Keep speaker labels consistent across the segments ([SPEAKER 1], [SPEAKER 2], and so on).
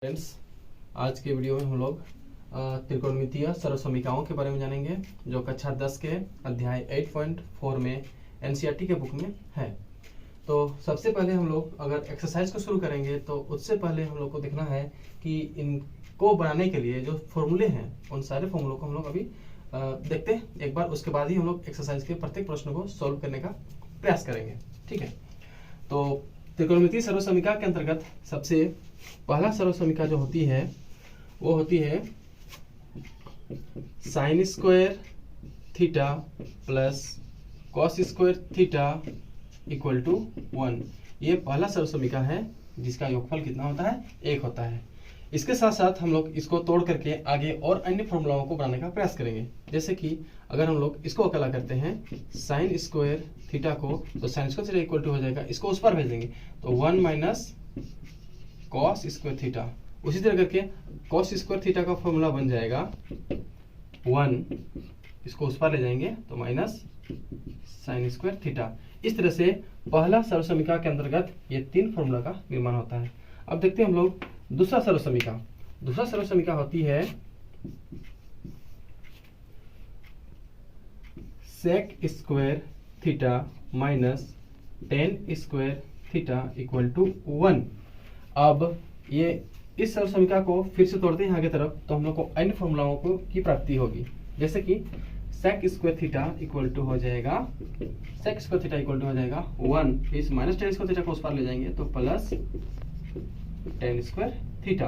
[SPEAKER 1] Friends, आज के video में हम लोग त्रिकोणमितीय सर्वसमीकरणों के बारे में जानेंगे जो कक्षा 10 के अध्याय 8.4 में एनसीईआरटी के बुक में है। तो सबसे पहले हम लोग अगर एक्सरसाइज को शुरू करेंगे तो उससे पहले हम लोग को देखना है कि इनको बनाने के लिए जो फॉर्मूले हैं उन सारे फॉर्मूलों को हम लोग अभी देखते हैं एक बार, उसके बाद ही हम लोग एक्सरसाइज के प्रत्येक प्रश्न को सॉल्व करने का प्रयास करेंगे। ठीक है, तो त्रिकोणमितीय सर्वसमीकरण के अंतर्गत सबसे पहला सर्वसमीकरण जो होती है वो होती है sine square theta plus cos square theta equal to 1। ये पहला सर्वसमीकरण है जिसका योगफल कितना होता है, 1 होता है। इसके साथ साथ हम लोग इसको तोड़ करके आगे और अन्य फॉर्मूलाओं को बनाने का प्रयास करेंगे। जैसे कि अगर हम लोग इसको अकेला करते हैं साइन स्क्वायर थीटा को, तो sine square theta equal to हो जाएगा, इसको उस पर भेज देंगे तो 1 माइनस कॉस स्क्वायर थीटा। उसी तरह करके कॉस स्क्वायर थीटा का फॉर्मूला बन जाएगा 1, इसको उस पर ले जाएंगे तो माइनस साइन स्क्वायर थीटा। इस तरह से पहला सर्वसमीकरण के अंतर्गत ये 3 फॉर्मूला का निर्माण होता है। अब देखते हैं हम लोग दूसरा सर्वसमीकरण। दूसरा सर्वसमीकरण होती है sec square theta minus tan square theta equal to 1। अब ये इस सर्वसमीकरण को फिर से तोड़ते हैं आगे तरफ तो हम लोग को अन्य फॉर्मूलाओं को की प्राप्ति होगी। जैसे कि sec square theta equal to हो जाएगा, sec square theta equal to हो जाएगा 1, इस माइनस टेन स्क्वायर थीटा को उस पार ले जाएंगे तो प्लस टेन स्क्वायर थीटा।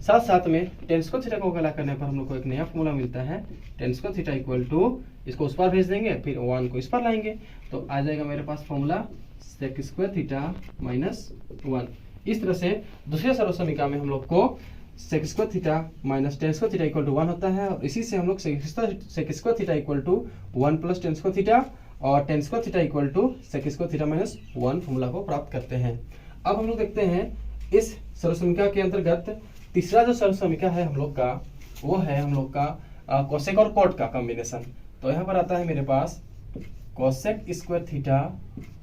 [SPEAKER 1] साथ साथ में टेन स्क्वायर थीटा को अकेला करने पर हम लोग को एक नया फॉर्मूला मिलता है, tan square theta equal to, इसको उस पार भेज देंगे फिर 1 को इस पार लाएंगे तो आ जाएगा मेरे पास formula sec square theta minus 1। इस तरह से दूसरे सर्वसमीकरण में हम लोग को sec square theta minus tan square theta equal to 1 होता है और इसी से हम लोग sec square theta equal to 1 plus tan square theta और tan square theta equal to sec square theta minus 1 formula को प्राप्त करते हैं। अब हम लोग देखते हैं इस सर्वसमीकरण के अंतर्गत तीसरा जो सर्वसमीकरण है हम लोग का, वो है हम लोग का कोसेक और कॉट का कॉम्बिनेशन। तो यहाँ पर आता है मेरे पास cosec square theta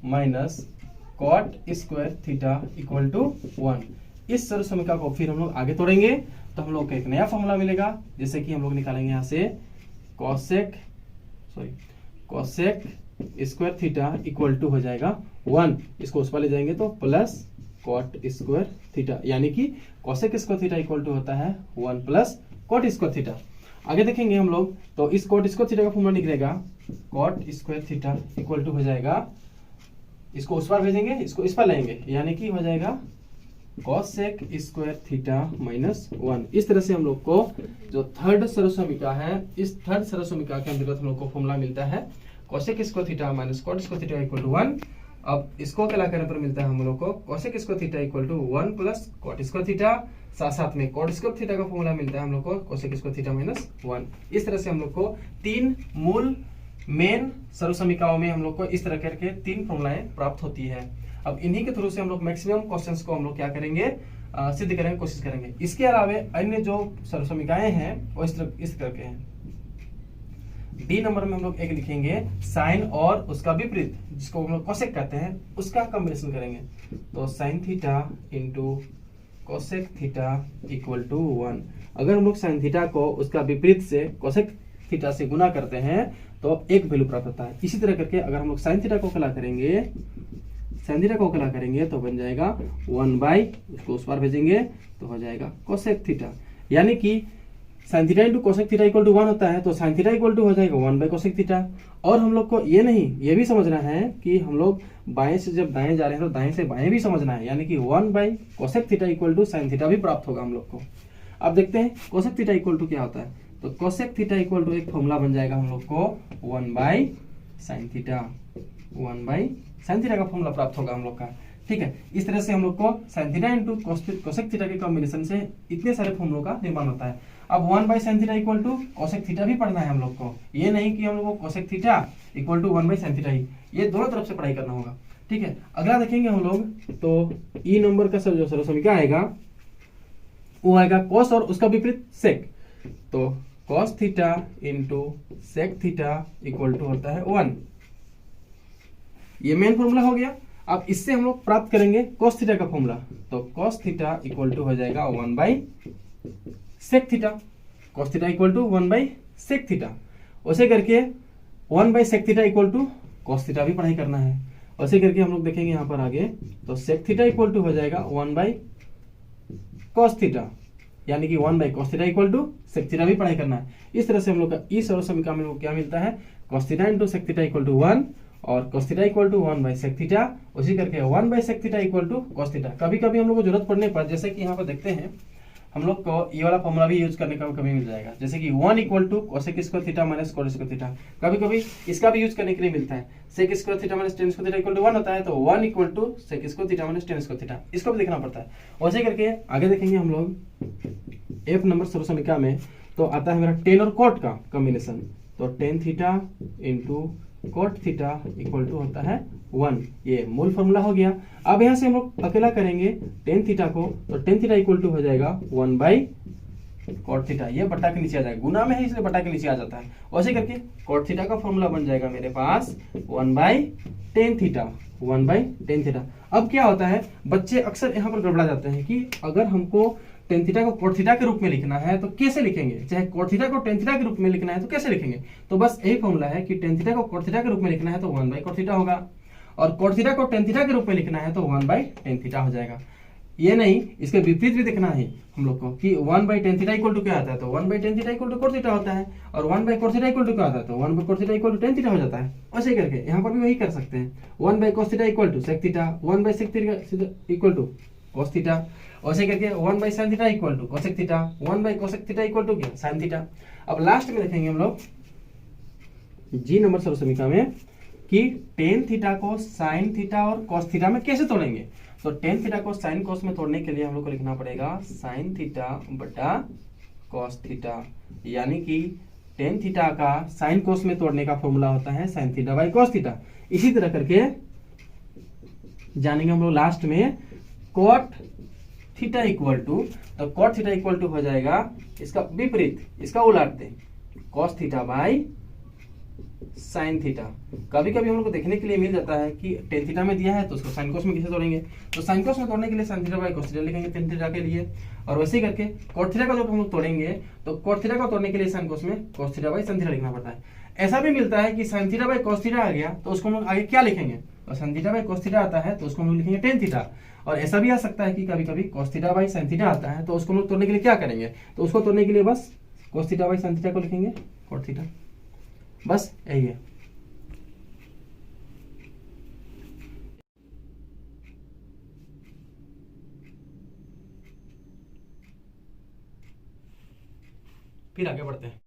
[SPEAKER 1] minus cot square theta equal to 1। इस सर्वसमीकरण को फिर हम लोग आगे तोड़ेंगे तो हम लोग को एक नया फॉर्मूला मिलेगा। जैसे कि हम लोग निकालेंगे यहाँ से cosec square theta equal to हो जाएगा 1, इसको उस पर ले जाएंगे तो प्लस कॉट स्क्वायर थीटा, यानी कि cosec square theta equal to होता है 1 प्लस कॉट स्क्वायर थीटा। आगे देखेंगे हम लोग तो इस कॉट स्क्वायर थीटा का फॉर्मूला निकलेगा cot square theta equal to हो जाएगा, इसको उस पर भेजेंगे इसको इस पर लाएंगे यानी कि हो जाएगा कोसेक स्क्वायर थीटा माइनस 1। इस तरह से हम लोग को जो थर्ड सर्वसमीकरण है, इस थर्ड सर्वसमीकरण के अंतर्गत हम लोग को फॉर्मूला मिलता है cosec square theta minus cot square theta equal to 1। अब इसको अकेला करने पर मिलता है हम लोग को cosec square theta equal to 1 plus cot square theta. साथ साथ में कॉट स्क्वायर थीटा का फॉर्मूला मिलता है हम लोग को कोसेक स्क्वायर थीटा माइनस 1। इस तरह से हम लोग को 3 मूल मेन सर्वसमीकरणों में हम लोग को इस तरह करके 3 फॉर्मूलाएं प्राप्त होती है। अब इन्हीं के थ्रू से हम लोग मैक्सिमम क्वेश्चंस को हम लोग क्या करेंगे, सिद्ध करने की कोशिश करेंगे। इसके अलावा अन्य जो सर्वसमीकरण हैं वो इस तरह के हैं। डी नंबर में हम लोग एक लिखेंगे साइन और उसका विपरीत जिसको हम लोग कोसेक कहते हैं, उसका कॉम्बिनेशन करेंगे तो sine theta into cosec theta equal to 1। अगर हम लोग साइन थीटा को उसका विपरीत से कोसेक थीटा से गुना करते हैं तो एक वैल्यू प्राप्त होता है। इसी तरह करके अगर हम लोग साइन थीटा को अकेला करेंगे तो बन जाएगा 1 बाई, उसको उस पार भेजेंगे तो हो जाएगा कोसेक थीटा, यानी कि sine theta into cosec theta equal to 1 होता है तो साइन थीटा इक्वल टू हो जाएगा 1 बाई कोसेक थीटा। और हम लोग को ये भी समझना है कि हम लोग बाएं से जब दाएं जा रहे हैं तो दाएं से बाएं भी समझना है, यानी कि 1 by cosec theta equal to sine theta भी प्राप्त होगा हम लोग को। अब देखते हैं कोसेक थीटा इक्वल टू क्या होता है, तो कोसेक थीटा इक्वल टू एक फॉर्मूला बन जाएगा हम लोग को 1 by sine theta, 1 by sine theta का फॉर्मूला प्राप्त होगा हम लोग का। ठीक है, इस तरह से हम लोग को sign theta into cosec theta के कॉम्बिनेशन से इतने सारे फॉर्मूलों का निर्माण होता है। अब 1 by sine theta equal to cosec theta भी पढ़ना है हम लोग को, ये नहीं कि हम लोग को cosec theta equal to 1 by sine theta ही, ये दोनों तरफ से पढ़ाई करना होगा। ठीक है, अगला देखेंगे हम लोग तो ई नंबर का जो सर्वसमीकरण आएगा वो आएगा कॉस और उसका विपरीत सेक, तो cos theta into sec theta equal to होता है 1। ये मेन फॉर्मूला हो गया। अब इससे हम लोग प्राप्त करेंगे cos थीटा का फॉर्मूला, तो cos थीटा इक्वल टू हो जाएगा 1 by sec theta. cos theta equal to 1 by sec theta. वैसे करके 1 by sec theta equal to cos theta भी पढ़ाई करना है। वैसे करके हम लोग देखेंगे यहाँ पर आगे, तो सेक थीटा इक्वल टू हो जाएगा 1 बाई cos थीटा, यानी कि 1 by cos theta equal to sec theta भी पढ़ाई करना है। इस तरह से हम लोग का इस सरल समीकरण में क्या मिलता है, cos theta into sec theta equal to 1 और cos theta equal to 1 by sec theta, उसी करके 1 by sec theta equal to cos theta. कभी कभी हम लोग को जरूरत पड़ने पर, जैसे कि यहाँ पर देखते हैं, हम लोग को ये वाला फॉर्मूला भी यूज करने का कभी मिल जाएगा, जैसे कि 1 equal to cosec square theta minus cot square theta. कभी कभी इसका भी यूज करने के लिए मिलता है, sec square theta minus tan square theta equal to 1 होता है, तो 1 equal to sec square theta minus tan square theta, इसको भी देखना पड़ता है। वैसे करके आगे देखेंगे हम लोग एफ नंबर सरल समीकरण में, तो आता है मेरा टेन और कॉट का कॉम्बिनेशन, तो tan theta into cot theta equal to होता है 1, ये मूल फॉर्मूला हो गया। अब यहाँ से हम लोग अकेला करेंगे टेन थीटा को, तो टेन थीटा इक्वल टू हो जाएगा 1 बाई कॉट थीटा, ये बटा के नीचे आ जाएगा, गुना में है इसलिए बटा के नीचे आ जाता है। वैसे करके कॉट थीटा का फॉर्मूला बन जाएगा मेरे पास 1 by tan theta, 1 by tan theta. अब क्या होता है, बच्चे अक्सर यहाँ पर गड़बड़ा जाते हैं कि अगर हमको टेन थीटा को कॉट थीटा के रूप में लिखना है तो कैसे लिखेंगे, चाहे कॉट थीटा को टेन थीटा के रूप में लिखना है तो कैसे लिखेंगे। तो बस यही फॉर्मूला है कि टेन थीटा को कॉट थीटा के रूप में लिखना है तो 1 बाई कॉट थीटा होगा, और कॉट थीटा को टेन थीटा के रूप में लिखना है तो 1 बाई टेन थीटा हो जाएगा। ये नहीं, इसके विपरीत भी देखना है हम लोग को कि 1 by tan theta equal to क्या आता है, तो 1 by tan theta equal to cot theta होता है, और 1 by cot theta equal to क्या आता है, तो 1 by cot theta equal to tan theta हो जाता है। वैसे करके यहाँ पर भी वही कर सकते हैं, 1 by cos theta equal to sec theta, 1 by sec theta equal to cos theta, वैसे करके 1 by sine theta equal to cosec theta, 1 by cosec theta equal to क्या, साइन थीटा। अब लास्ट में देखेंगे हम लोग जी नंबर सरल समीकरण में कि टेन थीटा को साइन थीटा और कॉस थीटा में कैसे तोड़ेंगे। तो टेन थीटा को साइन कॉस में तोड़ने के लिए हम लोग को लिखना पड़ेगा साइन थीटा बटा कॉस थीटा, यानी कि टेन थीटा का साइन कॉस में तोड़ने का फॉर्मूला होता है sign theta by cos theta. इसी तरह करके जानेंगे हम लोग लास्ट में कॉट थीटा इक्वल टू, तो कॉट थीटा इक्वल टू हो जाएगा इसका विपरीत, इसका उलटते cos theta by sine theta. कभी कभी हम लोग को देखने के लिए मिल जाता है कि टेन थीटा में दिया है तो उसको साइन कोस में कैसे तोड़ेंगे, तो साइन कोस में तोड़ने के लिए sign theta by cos theta लिखेंगे टेन थीटा के लिए, और वैसे ही करके कॉट थीटा का जब हम लोग तोड़ेंगे तो कॉट थीटा को तोड़ने के लिए साइन कोस में cos theta by sine theta लिखना पड़ता है। ऐसा भी मिलता है कि sine theta by cos theta आ गया तो उसको हम लोग आगे क्या लिखेंगे, तो sine theta by cos theta आता है तो उसको हम लोग लिखेंगे टेन थीटा। और ऐसा भी आ सकता है कि कभी कभी कोस थीटा बाई साइन थीटा आता है तो उसको हम लोग तोड़ने के लिए क्या करेंगे, तो उसको तोड़ने के लिए बस कोस थीटा बाई साइन थीटा को लिखेंगे कॉट थीटा, बस यही है। फिर आगे बढ़ते हैं।